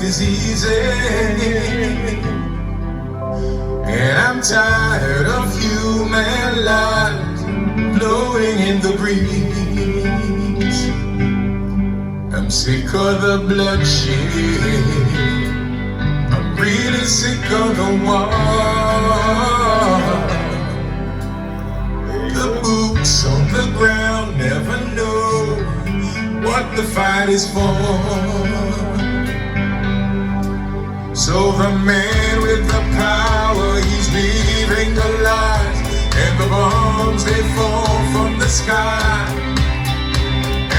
is easy, and I'm tired of human lies blowing in the breeze. I'm sick of the bloodshed, I'm really sick of the war. The boots on the ground never know what the fight is for. So the man with the power, he's leaving the lies, and the bombs they fall from the sky,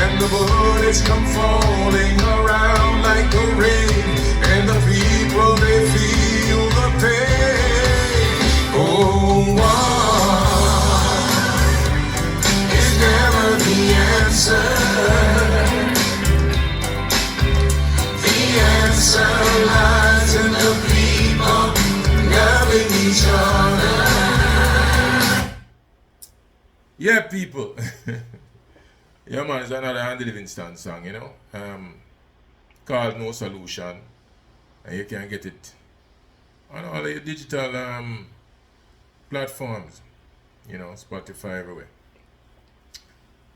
and the bullets come falling around like the rain, and the people they feel the pain. Oh, war is never the answer. The answer lies in the people loving each other. Yeah, people. Yeah, man, it's another Andy Livingston song, you know, called No Solution, and you can get it on all the digital platforms, you know, Spotify, everywhere.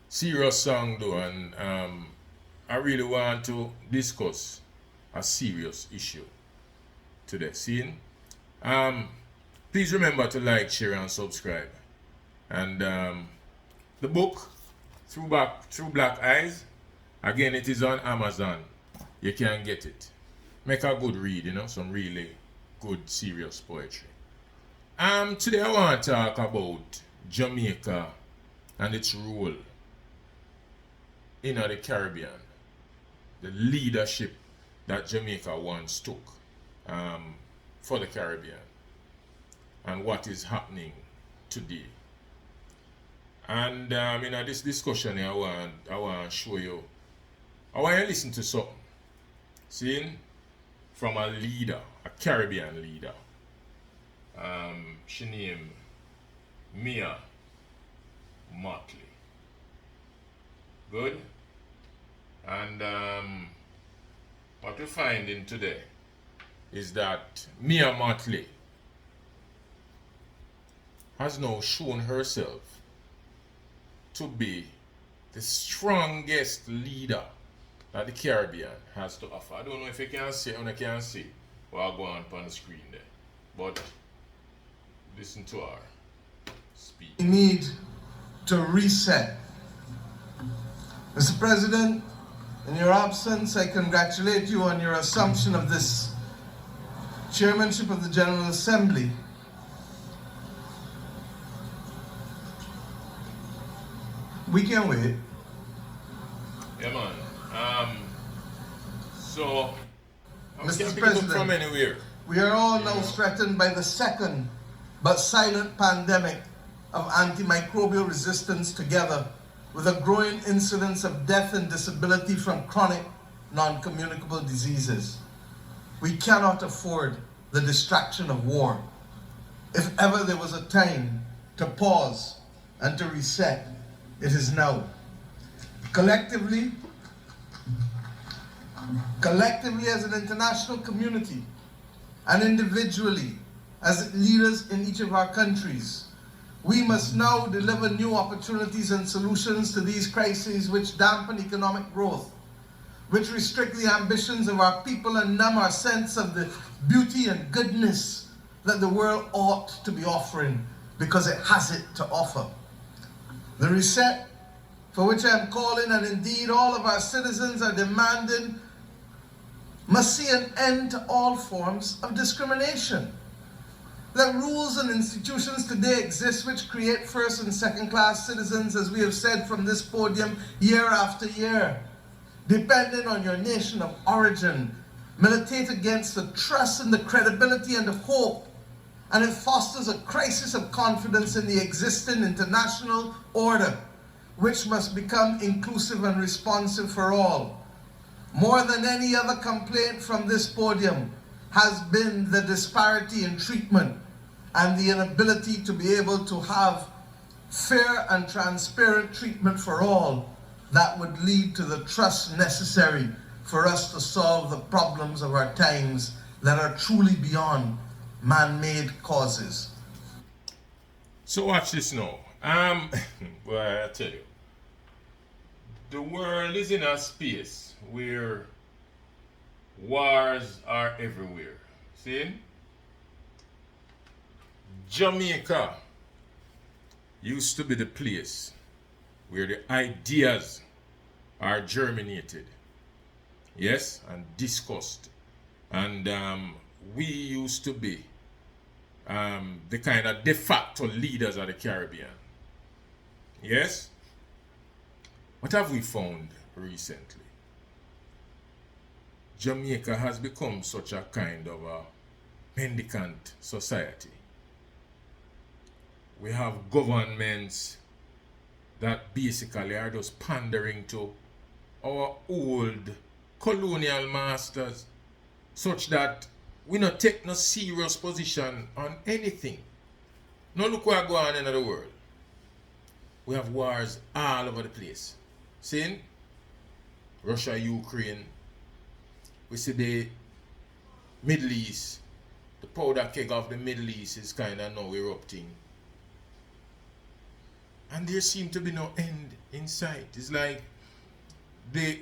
Serious song though, and I really want to discuss a serious issue today. Seeing, please remember to like, share, and subscribe. And the book, Through Black Eyes, again, it is on Amazon. You can get it. Make a good read, you know, some really good, serious poetry. Today I want to talk about Jamaica and its role in the Caribbean. The leadership that Jamaica once took for the Caribbean, and what is happening today. And in this discussion here, I want to show you, I want you to listen to something. Seeing from a leader, a Caribbean leader. She named Mia Motley. Good? And what we're finding today is that Mia Motley has now shown herself to be the strongest leader that the Caribbean has to offer. I don't know if you can see or you can see what going on the screen there, but listen to her speak. We need to reset. Mr. President, in your absence, I congratulate you on your assumption of this chairmanship of the General Assembly. We can wait. Yeah, man. So, Mr. President, from anywhere. We are all now threatened by the second but silent pandemic of antimicrobial resistance, together with a growing incidence of death and disability from chronic non-communicable diseases. We cannot afford the distraction of war. If ever there was a time to pause and to reset, it is now. Collectively as an international community, and individually as leaders in each of our countries, we must now deliver new opportunities and solutions to these crises which dampen economic growth, which restrict the ambitions of our people and numb our sense of the beauty and goodness that the world ought to be offering, because it has it to offer. The reset for which I am calling, and indeed all of our citizens are demanding, must see an end to all forms of discrimination. That rules and institutions today exist which create first and second class citizens, as we have said from this podium year after year, depending on your nation of origin, militate against the trust and the credibility and the hope, and it fosters a crisis of confidence in the existing international order, which must become inclusive and responsive for all. More than any other complaint from this podium has been the disparity in treatment and the inability to be able to have fair and transparent treatment for all that would lead to the trust necessary for us to solve the problems of our times that are truly beyond man-made causes. So watch this now. Well, I tell you, the world is in a space where wars are everywhere. See? Jamaica used to be the place where the ideas are germinated, yes, and discussed. And we used to be the kind of de facto leaders of the Caribbean. Yes? What have we found recently? Jamaica has become such a kind of a mendicant society. We have governments that basically are just pandering to our old colonial masters, such that we not take no serious position on anything. Now look what go on in the world. We have wars all over the place. See? Russia, Ukraine. We see the Middle East. The powder keg of the Middle East is kind of now erupting. And there seems to be no end in sight. It's like the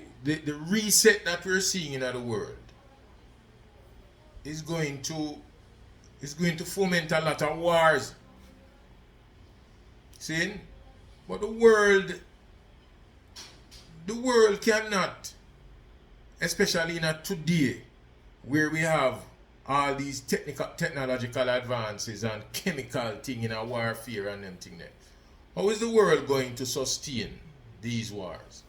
reset that we're seeing in the world is going to foment a lot of wars. See? But the world cannot, especially in a today where we have all these technological advances and chemical thing in our warfare and them thing there. How is the world going to sustain these wars?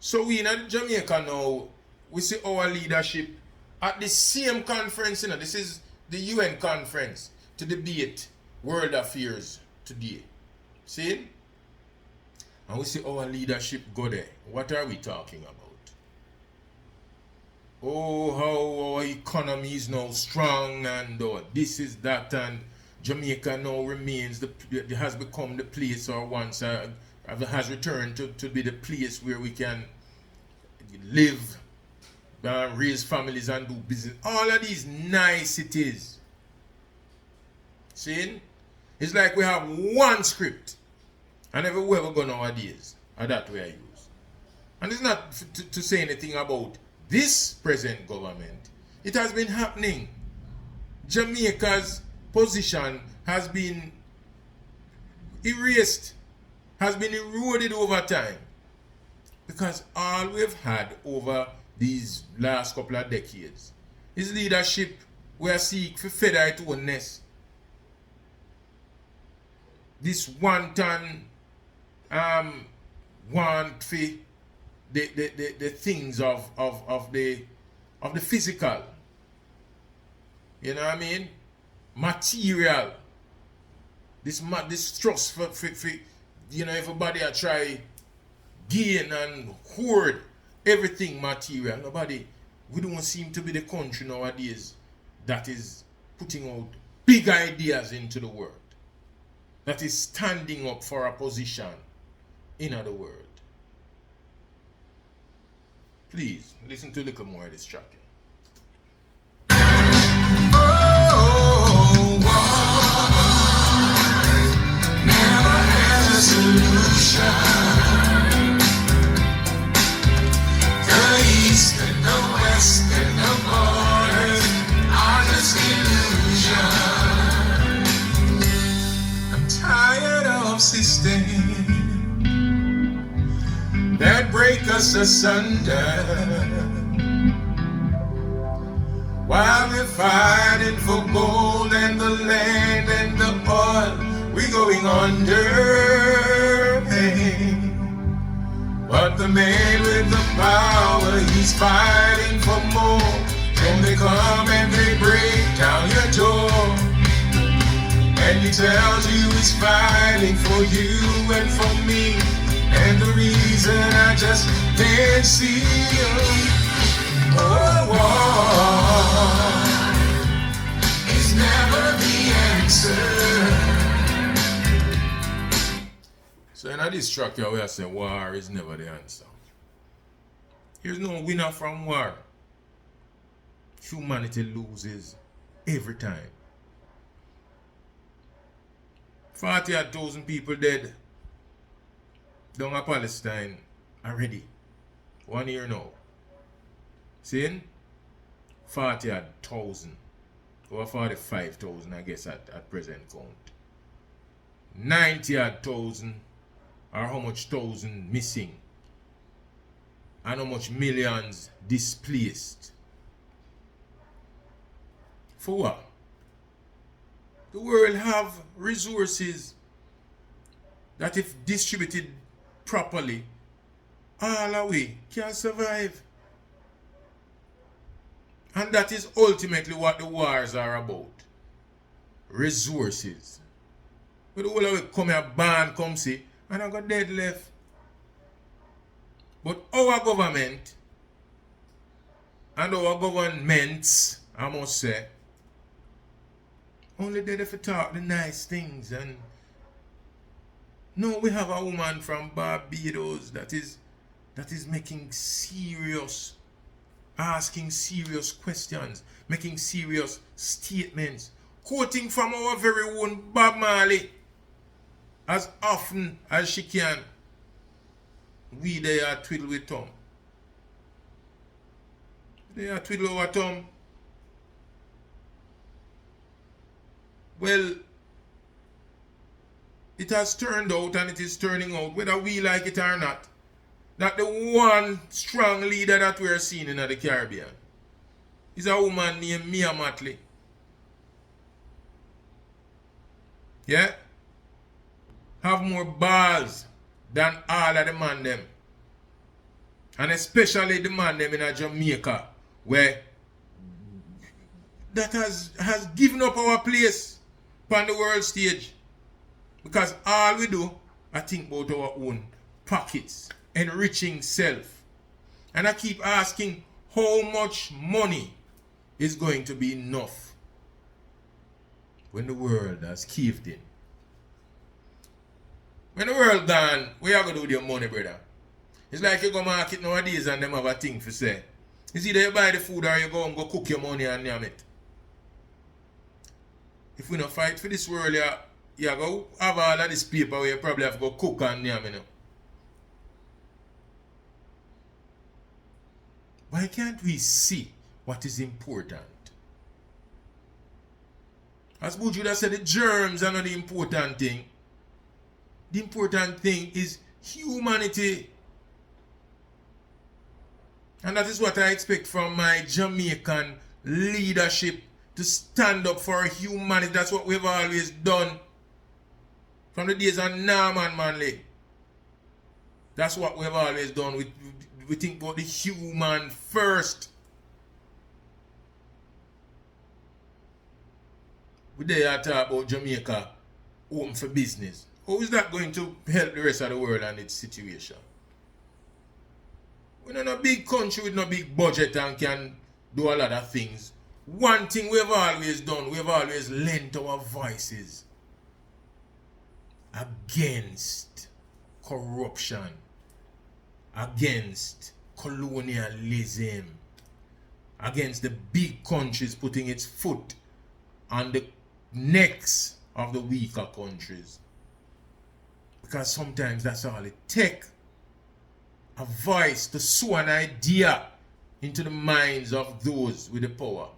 So we in Jamaica now, we see our leadership at the same conference, this is the UN conference to debate world affairs today. See? And we see our leadership go there. What are we talking about? Oh, how our economy is now strong and this is that, and Jamaica now remains, has become the place, or once has returned to be the place where we can live, raise families and do business. All of these niceties. See? It's like we have one script, and everywhere we go nowadays, and that we are used. And it's not to say anything about this present government. It has been happening. Jamaica's position has been erased, has been eroded over time. Because all we've had over these last couple of decades is leadership where seek for feather its own nest. This wanton want for the things of the physical. You know what I mean? Material. This trust for everybody I try gain and hoard everything material. We don't seem to be the country nowadays that is putting out big ideas into the world, that is standing up for a position in the world. Please listen to a little more of this track. Solution. The east and the west and the borders are just illusion. I'm tired of systems that break us asunder while we're fighting for gold and the land and the oil. We're going under pain. But the man with the power, he's fighting for more. And they come and they break down your door. And he tells you he's fighting for you and for me. And the reason I just can't see him. War is never the answer. So in this track here, we are saying war is never the answer. There's no winner from war. Humanity loses every time. 40,000 people dead down in Palestine already. 1 year now. Seeing? 40,000. Over 45,000, I guess, at present count. 90,000 or how much thousand missing. And how much millions displaced. For what? The world have resources that if distributed properly, all away can survive. And that is ultimately what the wars are about. Resources. But the whole of it come here, ban, come see, and I got dead left. But our government and our governments, I must say, only there to talk the nice things. And no, we have a woman from Barbados that is making serious, asking serious questions, making serious statements, quoting from our very own Bob Marley as often as she can. We they are twiddle with thumb. They are twiddle over thumb. Well, it has turned out and it is turning out, whether we like it or not, that the one strong leader that we are seeing in the Caribbean is a woman named Mia Motley. Yeah? Have more balls than all of the man them. And especially the man them in Jamaica, where that has given up our place on the world stage. Because all we do, I think about our own pockets, enriching self. And I keep asking, how much money is going to be enough when the world has caved in? When the world gone, what you going to do with your money, brother? It's like you go market nowadays and them have a thing for say. It's either you buy the food or you go and go cook your money and yam it. If we don't fight for this world, you go have all of this paper where you probably have to go cook and yam it. Why can't we see what is important? As Bujuda said, the germs are not the important thing. The important thing is humanity. And that is what I expect from my Jamaican leadership, to stand up for humanity. That's what we've always done. From the days of Norman Manley. That's what we've always done. We think about the human first. We there talk about Jamaica open for business. How is that going to help the rest of the world and its situation? We're not a big country with no big budget and can do a lot of things. One thing we've always done, we've always lent our voices against corruption, against colonialism, against the big countries putting its foot on the necks of the weaker countries. Because sometimes that's all it takes. A voice to sow an idea into the minds of those with the power.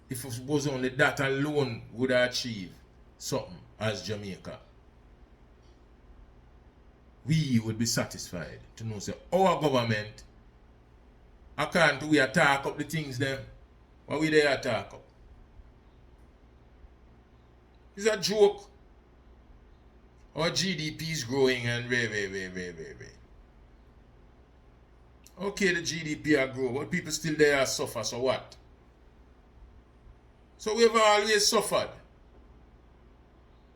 If it was only that alone would achieve something as Jamaica, we would be satisfied to know that our government, according to we attack up the things them, what we they attack up. It's a joke. Our GDP is growing and way. Okay, the GDP are grow, but people still there suffer, so what? So we've always suffered.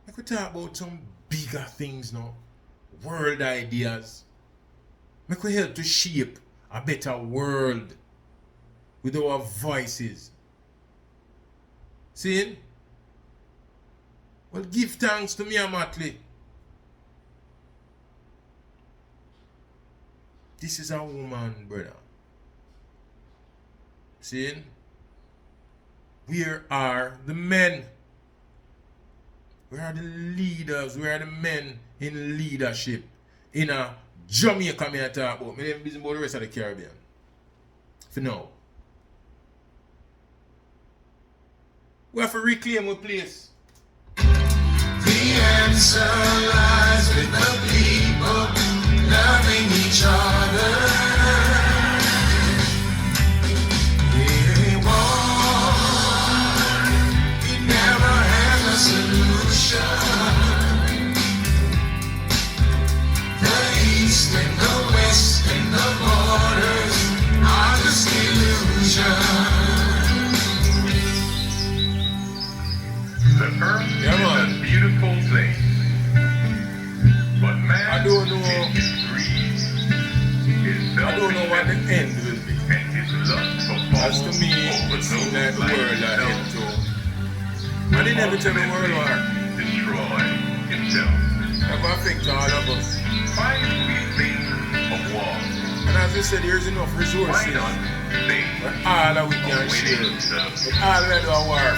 I could talk about some bigger things now. World ideas. We could help to shape a better world with our voices. See? Well, give thanks to Mia Motley. This is a woman, brother. See? Where are the men? Where are the leaders? Where are the men in leadership? In a Jamaica, me I talk about. Me ain't busy about the rest of the Caribbean. For now. We have to reclaim our place. The answer lies with the people loving each other. It never has a solution. The East and the West and the borders are just illusion. The earth Yeah, is man. a beautiful place, but man I don't know. in his greed, his I don't know what the selfishness, end will be. and his lust for As to me, it seems like the world are heading to an inevitable world war. destroy himself. That will affect all of us. Why do we think of war? And as I said, there's enough Why resources. not think But all that we of can share. winning But all we do a war.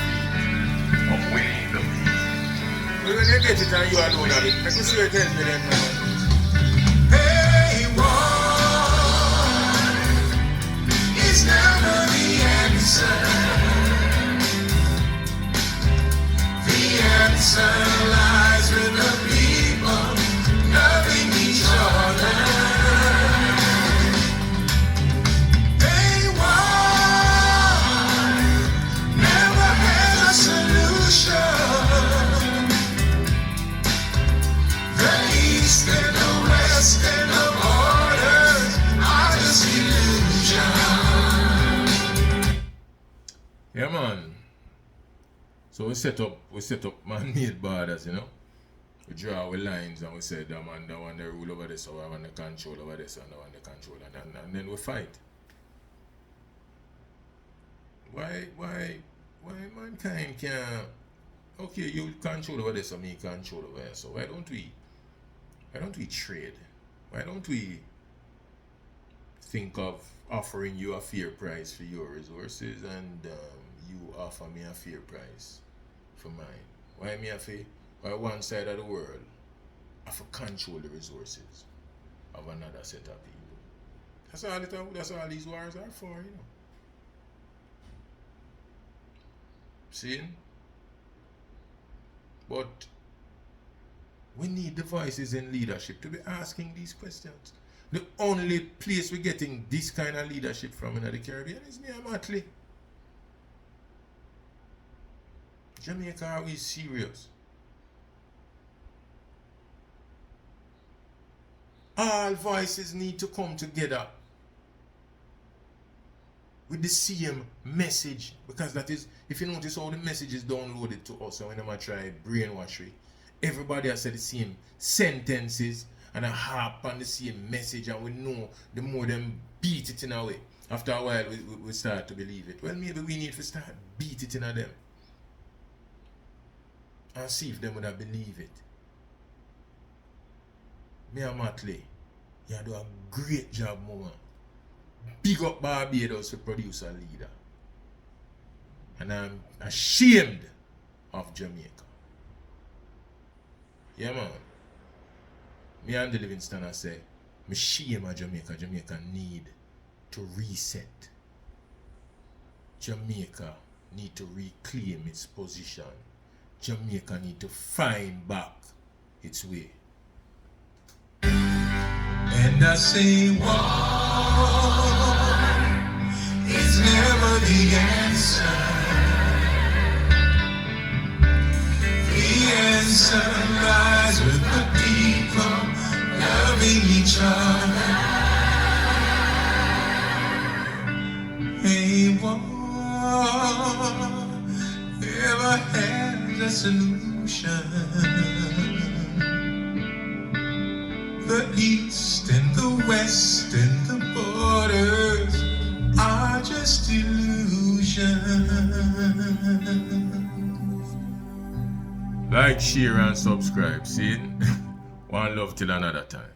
of winning the peace? But when you get it and you alone have it, like you see what tells me then, man. Hey, war is never the answer. The answer lies with the people loving each other. Hey, war never has a solution. The East and the West and the borders are just illusion. Yeah, man. So we set up man-made borders, you know. We draw our lines and we say the man that want the rule over this, or I want the control over this, and I want the control, and then we fight. Why mankind can't? Okay, you control over this, or me control over this. So why don't we trade? Why don't we think of offering you a fair price for your resources, and you offer me a fair price for mine? Why one side of the world have to control the resources of another set of people? That's all these wars are for, you know. See? But we need the voices in leadership to be asking these questions. The only place we're getting this kind of leadership from in the Caribbean is Mia Motley. Jamaica, are we serious? All voices need to come together with the same message, because that is, if you notice how the message is downloaded to us and when I try brainwash it, everybody has said the same sentences and a harp on the same message, and we know the more them beat it in a way. After a while we start to believe it. Well, maybe we need to start beat it in a them and see if them would have believe it. Mia Motley, you do a great job, mama. Big up Barbados to produce a leader. And I'm ashamed of Jamaica. Yeah, man. Me and the Livingston, I say, me shame of Jamaica. Jamaica need to reset. Jamaica need to reclaim its position. Jamaica need to find back its way. And I say war is never the answer. The answer lies with the people loving each other. Hey, war never has a solution. The East and the West and the borders are just illusions. Like, share and subscribe. See? One love till another time.